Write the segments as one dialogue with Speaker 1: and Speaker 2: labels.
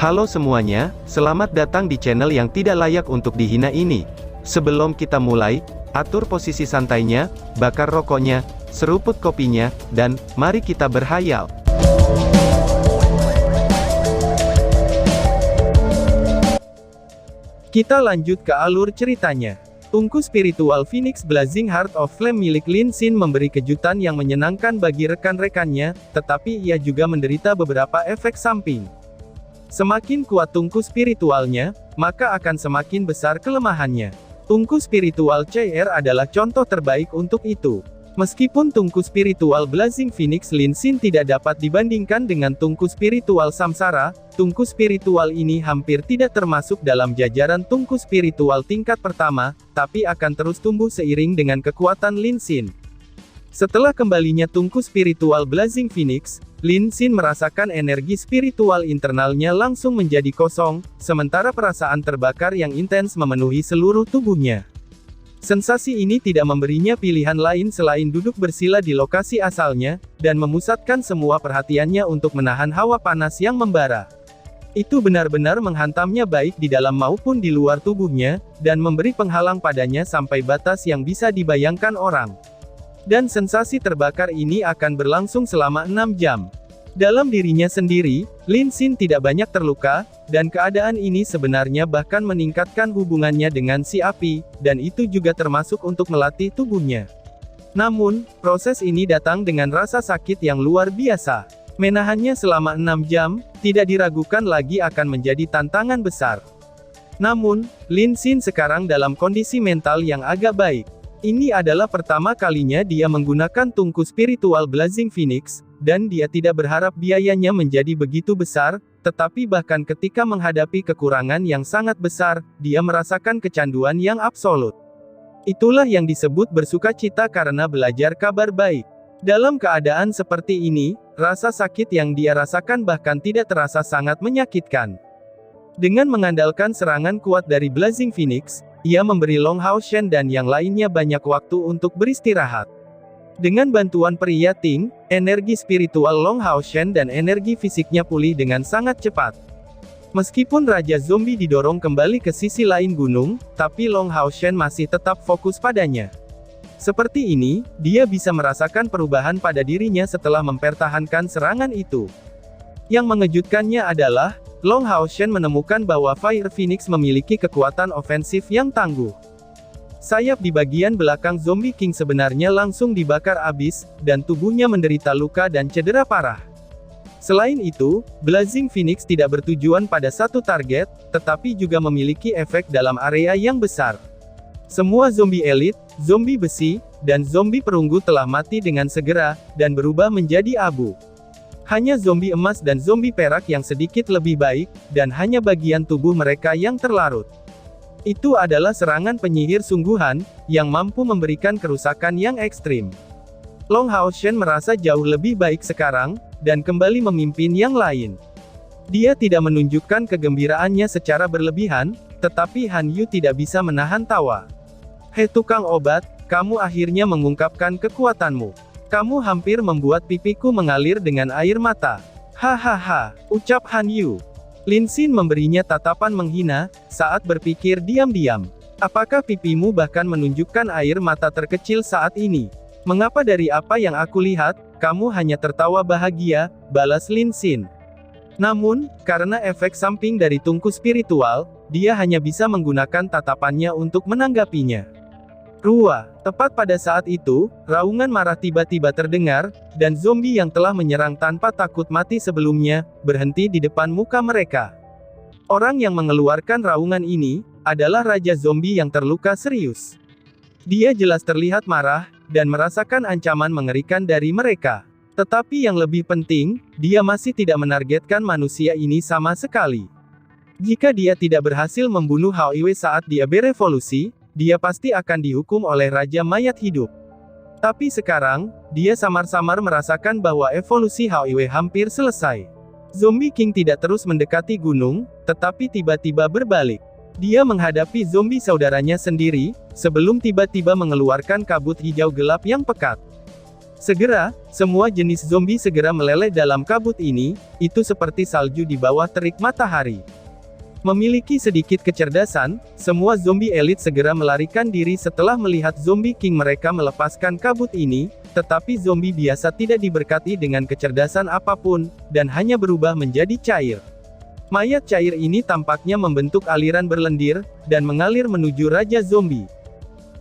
Speaker 1: Halo semuanya, selamat datang di channel yang tidak layak untuk dihina ini. Sebelum kita mulai, atur posisi santainya, bakar rokoknya, seruput kopinya, dan mari kita berhayal. Kita lanjut ke alur ceritanya. Tungku spiritual Phoenix Blazing Heart of Flame milik Lin Xin memberi kejutan yang menyenangkan bagi rekan-rekannya, tetapi ia juga menderita beberapa efek samping. Semakin kuat tungku spiritualnya, maka akan semakin besar kelemahannya. Tungku spiritual CR adalah contoh terbaik untuk itu. Meskipun tungku spiritual Blazing Phoenix Lin Xin tidak dapat dibandingkan dengan tungku spiritual Samsara, tungku spiritual ini hampir tidak termasuk dalam jajaran tungku spiritual tingkat pertama, tapi akan terus tumbuh seiring dengan kekuatan Lin Xin. Setelah kembalinya tungku spiritual Blazing Phoenix, Lin Xin merasakan energi spiritual internalnya langsung menjadi kosong, sementara perasaan terbakar yang intens memenuhi seluruh tubuhnya. Sensasi ini tidak memberinya pilihan lain selain duduk bersila di lokasi asalnya, dan memusatkan semua perhatiannya untuk menahan hawa panas yang membara. Itu benar-benar menghantamnya baik di dalam maupun di luar tubuhnya, dan memberi penghalang padanya sampai batas yang bisa dibayangkan orang. Dan sensasi terbakar ini akan berlangsung selama 6 jam. Dalam dirinya sendiri, Lin Xin tidak banyak terluka, dan keadaan ini sebenarnya bahkan meningkatkan hubungannya dengan si api, dan itu juga termasuk untuk melatih tubuhnya. Namun, proses ini datang dengan rasa sakit yang luar biasa. Menahannya selama 6 jam, tidak diragukan lagi akan menjadi tantangan besar. Namun, Lin Xin sekarang dalam kondisi mental yang agak baik. Ini adalah pertama kalinya dia menggunakan tungku spiritual Blazing Phoenix, dan dia tidak berharap biayanya menjadi begitu besar, tetapi bahkan ketika menghadapi kekurangan yang sangat besar, dia merasakan kecanduan yang absolut. Itulah yang disebut bersukacita karena belajar kabar baik. Dalam keadaan seperti ini, rasa sakit yang dia rasakan bahkan tidak terasa sangat menyakitkan. Dengan mengandalkan serangan kuat dari Blazing Phoenix, ia memberi Long Hao Shen dan yang lainnya banyak waktu untuk beristirahat. Dengan bantuan pria Ting, energi spiritual Long Hao Shen dan energi fisiknya pulih dengan sangat cepat. Meskipun Raja Zombie didorong kembali ke sisi lain gunung, tapi Long Hao Shen masih tetap fokus padanya. Seperti ini, dia bisa merasakan perubahan pada dirinya setelah mempertahankan serangan itu. Yang mengejutkannya adalah, Long Hao Shen menemukan bahwa Fire Phoenix memiliki kekuatan ofensif yang tangguh. Sayap di bagian belakang Zombie King sebenarnya langsung dibakar abis, dan tubuhnya menderita luka dan cedera parah. Selain itu, Blazing Phoenix tidak bertujuan pada satu target, tetapi juga memiliki efek dalam area yang besar. Semua zombie elit, zombie besi, dan zombie perunggu telah mati dengan segera, dan berubah menjadi abu. Hanya zombie emas dan zombie perak yang sedikit lebih baik, dan hanya bagian tubuh mereka yang terlarut. Itu adalah serangan penyihir sungguhan, yang mampu memberikan kerusakan yang ekstrim. Long Hao Shen merasa jauh lebih baik sekarang, dan kembali memimpin yang lain. Dia tidak menunjukkan kegembiraannya secara berlebihan, tetapi Han Yu tidak bisa menahan tawa. "Hei tukang obat, kamu akhirnya mengungkapkan kekuatanmu. Kamu hampir membuat pipiku mengalir dengan air mata." "Hahaha," ucap Han Yu. Lin Xin memberinya tatapan menghina, saat berpikir diam-diam. "Apakah pipimu bahkan menunjukkan air mata terkecil saat ini? Mengapa dari apa yang aku lihat, kamu hanya tertawa bahagia," balas Lin Xin. Namun, karena efek samping dari tungku spiritual, dia hanya bisa menggunakan tatapannya untuk menanggapinya. Tepat pada saat itu, raungan marah tiba-tiba terdengar, dan zombie yang telah menyerang tanpa takut mati sebelumnya, berhenti di depan muka mereka. Orang yang mengeluarkan raungan ini, adalah Raja Zombie yang terluka serius. Dia jelas terlihat marah, dan merasakan ancaman mengerikan dari mereka. Tetapi yang lebih penting, dia masih tidak menargetkan manusia ini sama sekali. Jika dia tidak berhasil membunuh Hao Iwe saat dia berevolusi, dia pasti akan dihukum oleh Raja Mayat Hidup. Tapi sekarang, dia samar-samar merasakan bahwa evolusi Hao Iwe hampir selesai. Zombie King tidak terus mendekati gunung, tetapi tiba-tiba berbalik. Dia menghadapi zombie saudaranya sendiri, sebelum tiba-tiba mengeluarkan kabut hijau gelap yang pekat. Segera, semua jenis zombie segera meleleh dalam kabut ini, itu seperti salju di bawah terik matahari. Memiliki sedikit kecerdasan, semua zombie elit segera melarikan diri setelah melihat zombie king mereka melepaskan kabut ini, tetapi zombie biasa tidak diberkati dengan kecerdasan apapun, dan hanya berubah menjadi cair. Mayat cair ini tampaknya membentuk aliran berlendir, dan mengalir menuju Raja Zombie.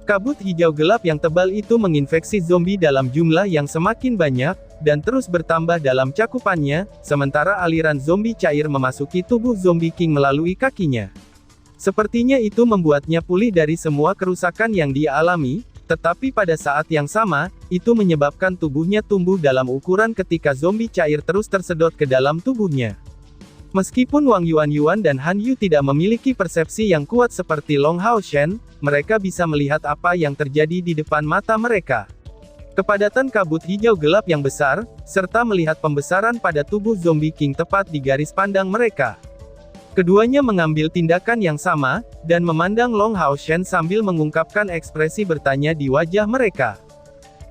Speaker 1: Kabut hijau gelap yang tebal itu menginfeksi zombie dalam jumlah yang semakin banyak, dan terus bertambah dalam cakupannya, sementara aliran zombie cair memasuki tubuh zombie king melalui kakinya. Sepertinya itu membuatnya pulih dari semua kerusakan yang dia alami, tetapi pada saat yang sama, itu menyebabkan tubuhnya tumbuh dalam ukuran ketika zombie cair terus tersedot ke dalam tubuhnya. Meskipun Wang Yuan dan Han Yu tidak memiliki persepsi yang kuat seperti Long Hao Shen, mereka bisa melihat apa yang terjadi di depan mata mereka. Kepadatan kabut hijau gelap yang besar, serta melihat pembesaran pada tubuh zombie king tepat di garis pandang mereka. Keduanya mengambil tindakan yang sama, dan memandang Long Hao Shen sambil mengungkapkan ekspresi bertanya di wajah mereka.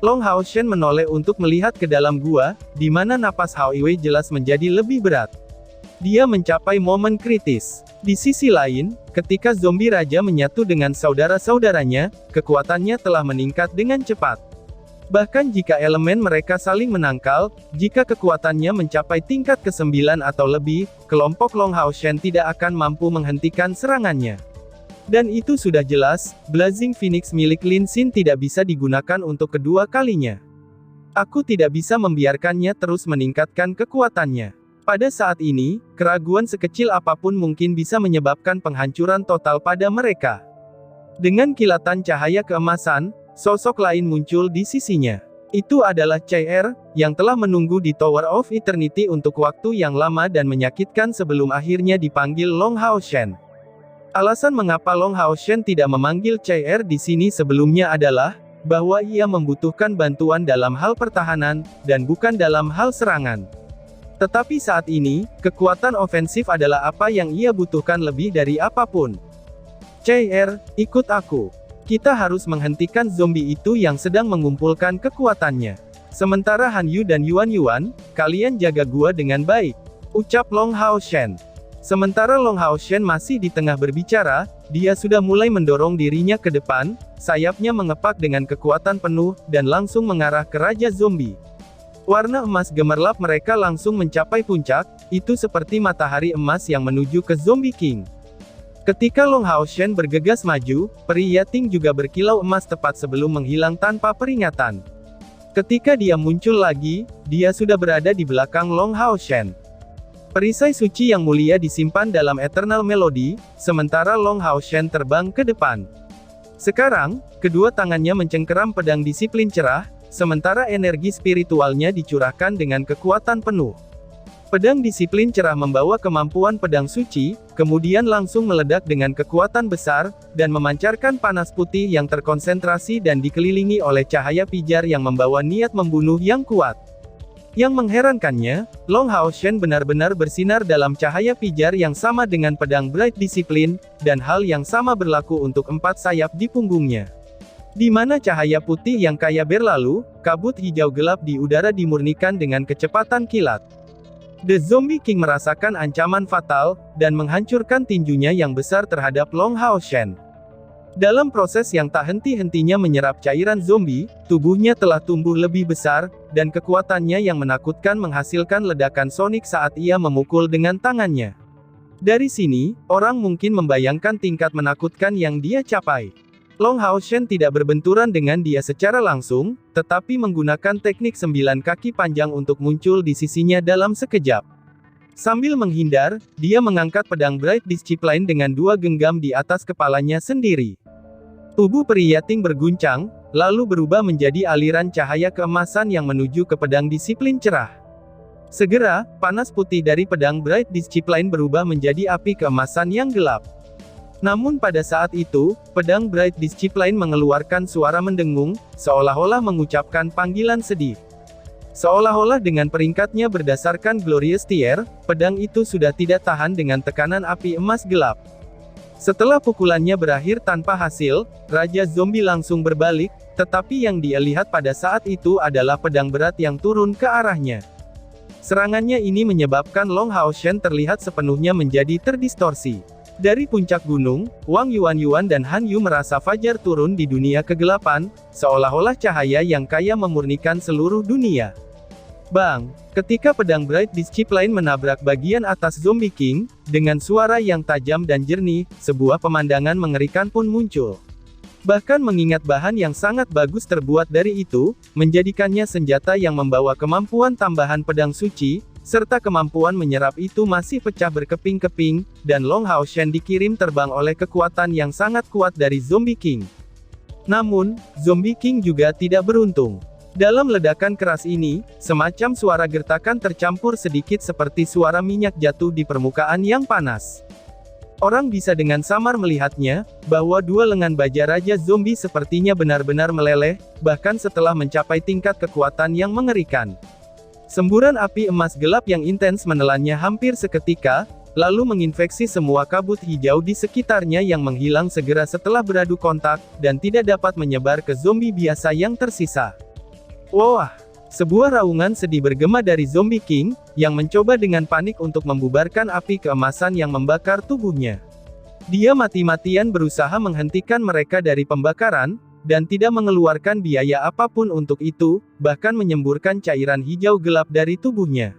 Speaker 1: Long Hao Shen menoleh untuk melihat ke dalam gua, di mana napas Hao Iwei jelas menjadi lebih berat. Dia mencapai momen kritis. Di sisi lain, ketika zombie raja menyatu dengan saudara-saudaranya, kekuatannya telah meningkat dengan cepat. Bahkan jika elemen mereka saling menangkal, jika kekuatannya mencapai tingkat ke-9 atau lebih, kelompok Long Hao Shen tidak akan mampu menghentikan serangannya. Dan itu sudah jelas, Blazing Phoenix milik Lin Xin tidak bisa digunakan untuk kedua kalinya. Aku tidak bisa membiarkannya terus meningkatkan kekuatannya. Pada saat ini, keraguan sekecil apapun mungkin bisa menyebabkan penghancuran total pada mereka. Dengan kilatan cahaya keemasan, sosok lain muncul di sisinya. Itu adalah Chai yang telah menunggu di Tower of Eternity untuk waktu yang lama dan menyakitkan sebelum akhirnya dipanggil Long Hao Shen. Alasan mengapa Long Hao Shen tidak memanggil Chai di sini sebelumnya adalah, bahwa ia membutuhkan bantuan dalam hal pertahanan, dan bukan dalam hal serangan. Tetapi saat ini, kekuatan ofensif adalah apa yang ia butuhkan lebih dari apapun. Chai, ikut aku. Kita harus menghentikan zombie itu yang sedang mengumpulkan kekuatannya. Sementara Han Yu dan Yuan, kalian jaga gua dengan baik, ucap Long Hao Shen. Sementara Long Hao Shen masih di tengah berbicara, dia sudah mulai mendorong dirinya ke depan, sayapnya mengepak dengan kekuatan penuh, dan langsung mengarah ke Raja Zombie. Warna emas gemerlap mereka langsung mencapai puncak, itu seperti matahari emas yang menuju ke Zombie King. Ketika Long Hao Shen bergegas maju, peri Yating juga berkilau emas tepat sebelum menghilang tanpa peringatan. Ketika dia muncul lagi, dia sudah berada di belakang Long Hao Shen. Perisai suci yang mulia disimpan dalam Eternal Melody, sementara Long Hao Shen terbang ke depan. Sekarang, kedua tangannya mencengkeram pedang disiplin cerah, sementara energi spiritualnya dicurahkan dengan kekuatan penuh. Pedang disiplin cerah membawa kemampuan pedang suci, kemudian langsung meledak dengan kekuatan besar, dan memancarkan panas putih yang terkonsentrasi dan dikelilingi oleh cahaya pijar yang membawa niat membunuh yang kuat. Yang mengherankannya, Long Hao Shen benar-benar bersinar dalam cahaya pijar yang sama dengan pedang Bright Discipline, dan hal yang sama berlaku untuk 4 sayap di punggungnya. Di mana cahaya putih yang kaya berlalu, kabut hijau gelap di udara dimurnikan dengan kecepatan kilat. The Zombie King merasakan ancaman fatal, dan menghancurkan tinjunya yang besar terhadap Long Hao Shen. Dalam proses yang tak henti-hentinya menyerap cairan zombie, tubuhnya telah tumbuh lebih besar, dan kekuatannya yang menakutkan menghasilkan ledakan sonik saat ia memukul dengan tangannya. Dari sini, orang mungkin membayangkan tingkat menakutkan yang dia capai. Long Hao Shen tidak berbenturan dengan dia secara langsung, tetapi menggunakan teknik 9 kaki panjang untuk muncul di sisinya dalam sekejap. Sambil menghindar, dia mengangkat pedang Bright Discipline dengan 2 genggam di atas kepalanya sendiri. Tubuh peri Yating berguncang, lalu berubah menjadi aliran cahaya keemasan yang menuju ke pedang disiplin cerah. Segera, panas putih dari pedang Bright Discipline berubah menjadi api keemasan yang gelap. Namun pada saat itu, pedang Bright Discipline mengeluarkan suara mendengung, seolah-olah mengucapkan panggilan sedih. Seolah-olah dengan peringkatnya berdasarkan Glorious Tier, pedang itu sudah tidak tahan dengan tekanan api emas gelap. Setelah pukulannya berakhir tanpa hasil, Raja Zombie langsung berbalik, tetapi yang dia lihat pada saat itu adalah pedang berat yang turun ke arahnya. Serangannya ini menyebabkan Long Hao Shen terlihat sepenuhnya menjadi terdistorsi. Dari puncak gunung, Wang Yuan dan Han Yu merasa fajar turun di dunia kegelapan, seolah-olah cahaya yang kaya memurnikan seluruh dunia. Bang! Ketika pedang Bright Discipline menabrak bagian atas Zombie King, dengan suara yang tajam dan jernih, sebuah pemandangan mengerikan pun muncul. Bahkan mengingat bahan yang sangat bagus terbuat dari itu, menjadikannya senjata yang membawa kemampuan tambahan pedang suci, serta kemampuan menyerap itu masih pecah berkeping-keping, dan Long Hao Shen dikirim terbang oleh kekuatan yang sangat kuat dari Zombie King. Namun, Zombie King juga tidak beruntung. Dalam ledakan keras ini, semacam suara gertakan tercampur sedikit seperti suara minyak jatuh di permukaan yang panas. Orang bisa dengan samar melihatnya, bahwa dua lengan baja Raja Zombie sepertinya benar-benar meleleh, bahkan setelah mencapai tingkat kekuatan yang mengerikan. Semburan api emas gelap yang intens menelannya hampir seketika, lalu menginfeksi semua kabut hijau di sekitarnya yang menghilang segera setelah beradu kontak, dan tidak dapat menyebar ke zombie biasa yang tersisa. Wah! Sebuah raungan sedih bergema dari Zombie King, yang mencoba dengan panik untuk membubarkan api keemasan yang membakar tubuhnya. Dia mati-matian berusaha menghentikan mereka dari pembakaran, dan tidak mengeluarkan biaya apapun untuk itu, bahkan menyemburkan cairan hijau gelap dari tubuhnya.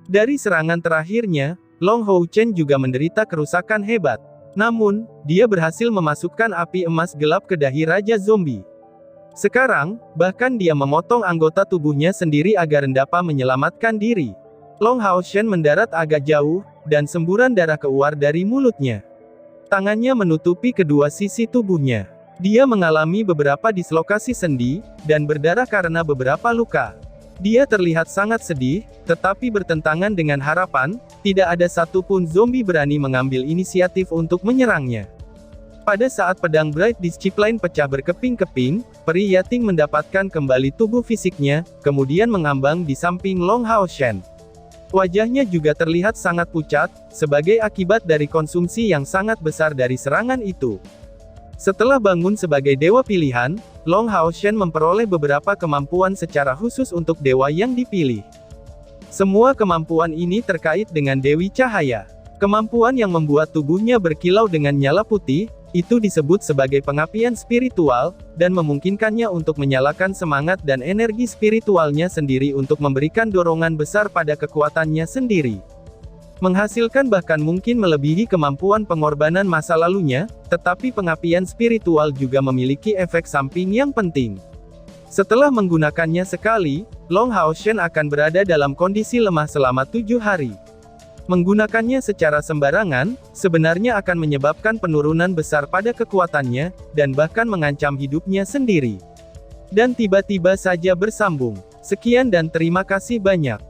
Speaker 1: Dari serangan terakhirnya, Long Hao Chen juga menderita kerusakan hebat. Namun, dia berhasil memasukkan api emas gelap ke dahi Raja Zombie. Sekarang, bahkan dia memotong anggota tubuhnya sendiri agar dapat menyelamatkan diri. Long Hao Shen mendarat agak jauh, dan semburan darah keluar dari mulutnya. Tangannya menutupi kedua sisi tubuhnya. Dia mengalami beberapa dislokasi sendi, dan berdarah karena beberapa luka. Dia terlihat sangat sedih, tetapi bertentangan dengan harapan, tidak ada satupun zombie berani mengambil inisiatif untuk menyerangnya. Pada saat pedang Bright Discipline pecah berkeping-keping, peri Yating mendapatkan kembali tubuh fisiknya, kemudian mengambang di samping Long Hao Shen. Wajahnya juga terlihat sangat pucat, sebagai akibat dari konsumsi yang sangat besar dari serangan itu. Setelah bangun sebagai dewa pilihan, Long Hao Shen memperoleh beberapa kemampuan secara khusus untuk dewa yang dipilih. Semua kemampuan ini terkait dengan Dewi Cahaya. Kemampuan yang membuat tubuhnya berkilau dengan nyala putih, itu disebut sebagai pengapian spiritual, dan memungkinkannya untuk menyalakan semangat dan energi spiritualnya sendiri untuk memberikan dorongan besar pada kekuatannya sendiri. Menghasilkan bahkan mungkin melebihi kemampuan pengorbanan masa lalunya, tetapi pengapian spiritual juga memiliki efek samping yang penting. Setelah menggunakannya sekali, Long Hao Shen akan berada dalam kondisi lemah selama 7 hari. Menggunakannya secara sembarangan, sebenarnya akan menyebabkan penurunan besar pada kekuatannya, dan bahkan mengancam hidupnya sendiri. Dan tiba-tiba saja bersambung. Sekian dan terima kasih banyak.